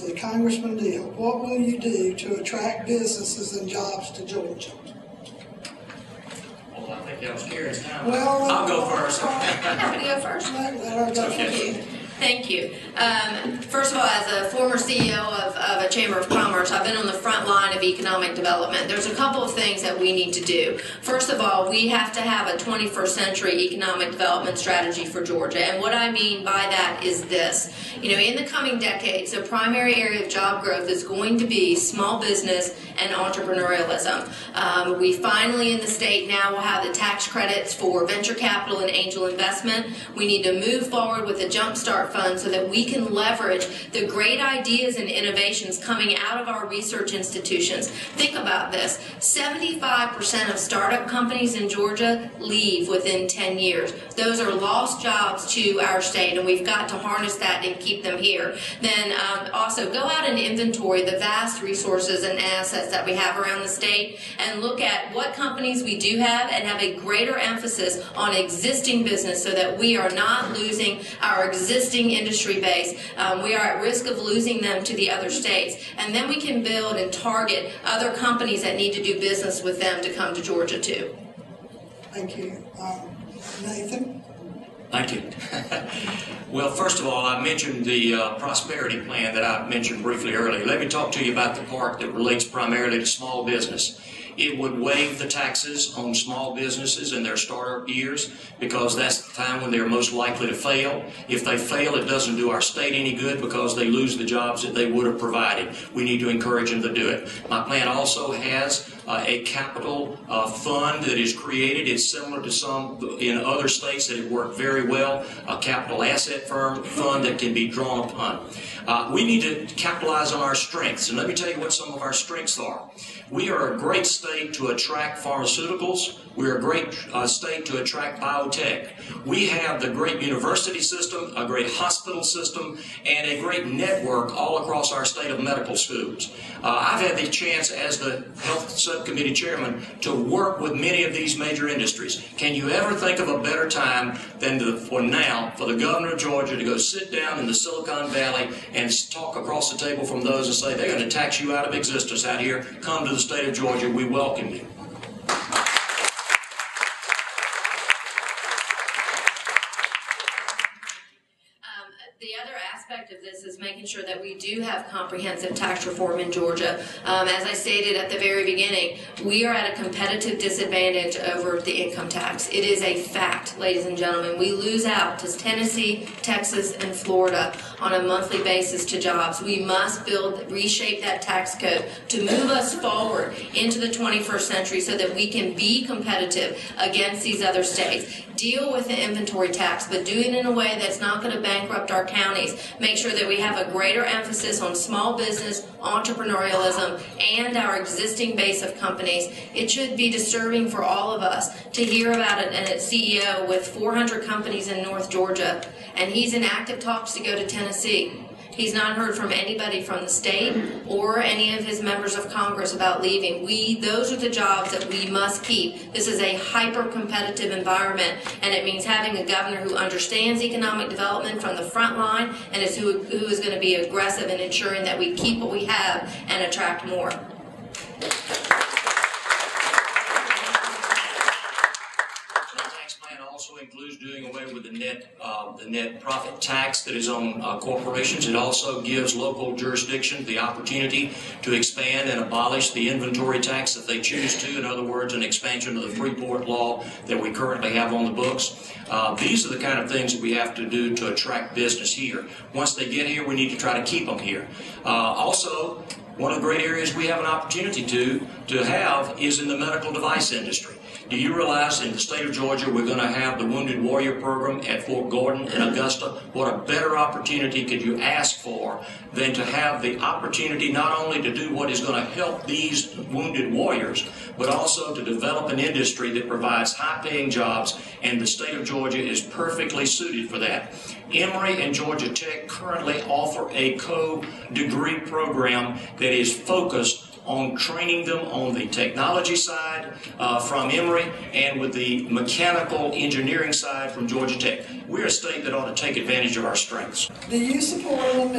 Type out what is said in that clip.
University, Congressman Deal, what will you do to attract businesses and jobs to Georgia? Well, I think that was Karen's time. Well, I'll go first. I'm happy to go first. Let her go first. Thank you. First of all, as a former CEO of a Chamber of Commerce, I've been on the front line of economic development. There's a couple of things that we need to do. First of all, we have to have a 21st century economic development strategy for Georgia. And what I mean by that is this. In the coming decades, the primary area of job growth is going to be small business and entrepreneurialism. We finally in the state now will have the tax credits for venture capital and angel investment. We need to move forward with the Jumpstart Fund so that we can leverage the great ideas and innovations coming out of our research institutions. Think about this. 75% of startup companies in Georgia leave within 10 years. Those are lost jobs to our state, and we've got to harness that and keep them here. Then also go out and inventory the vast resources and assets that we have around the state and look at what companies we do have and have a greater emphasis on existing business so that we are not losing our existing industry base. We are at risk of losing them to the other states. And then we can build and target other companies that need to do business with them to come to Georgia too. Thank you. Nathan? Thank you. Well, first of all, I mentioned the prosperity plan that I mentioned briefly earlier. Let me talk to you about the part that relates primarily to small business. It would waive the taxes on small businesses in their startup years because that's the time when they're most likely to fail. If they fail, it doesn't do our state any good because they lose the jobs that they would have provided. We need to encourage them to do it. My plan also has a capital fund that is created. It's similar to some in other states that have worked very well, a capital asset fund that can be drawn upon. We need to capitalize on our strengths, and let me tell you what some of our strengths are. We are a great state to attract pharmaceuticals. We're a great state to attract biotech. We have the great university system, a great hospital system, and a great network all across our state of medical schools. I've had the chance as the Health Subcommittee Chairman to work with many of these major industries. Can you ever think of a better time than for the governor of Georgia to go sit down in the Silicon Valley and talk across the table from those and say, they're going to tax you out of existence out here. Come to the state of Georgia. We welcome you. The other aspect of this is making sure that we do have comprehensive tax reform in Georgia. As I stated at the very beginning, we are at a competitive disadvantage over the income tax. It is a fact, ladies and gentlemen. We lose out to Tennessee, Texas, and Florida on a monthly basis to jobs. We must reshape that tax code to move us forward into the 21st century so that we can be competitive against these other states. Deal with the inventory tax, but do it in a way that's not going to bankrupt our counties. Make sure that we have a greater emphasis on small business, entrepreneurialism, and our existing base of companies. It should be disturbing for all of us to hear about it and its CEO with 400 companies in North Georgia, and he's in active talks to go to Tennessee. He's not heard from anybody from the state or any of his members of Congress about leaving. Those are the jobs that we must keep. This is a hyper-competitive environment, and it means having a governor who understands economic development from the front line and who is going to be aggressive in ensuring that we keep what we have and attract more. Also includes doing away with the net profit tax that is on corporations. It also gives local jurisdictions the opportunity to expand and abolish the inventory tax if they choose to. In other words, an expansion of the Freeport law that we currently have on the books. These are the kind of things that we have to do to attract business here. Once they get here, we need to try to keep them here. Also, one of the great areas we have an opportunity to have is in the medical device industry. Do you realize in the state of Georgia we're going to have the Wounded Warrior Program at Fort Gordon in Augusta? What a better opportunity could you ask for than to have the opportunity not only to do what is going to help these wounded warriors, but also to develop an industry that provides high-paying jobs, and the state of Georgia is perfectly suited for that. Emory and Georgia Tech currently offer a co-degree program that is focused on training them on the technology side from Emory and with the mechanical engineering side from Georgia Tech. We're a state that ought to take advantage of our strengths. Do you support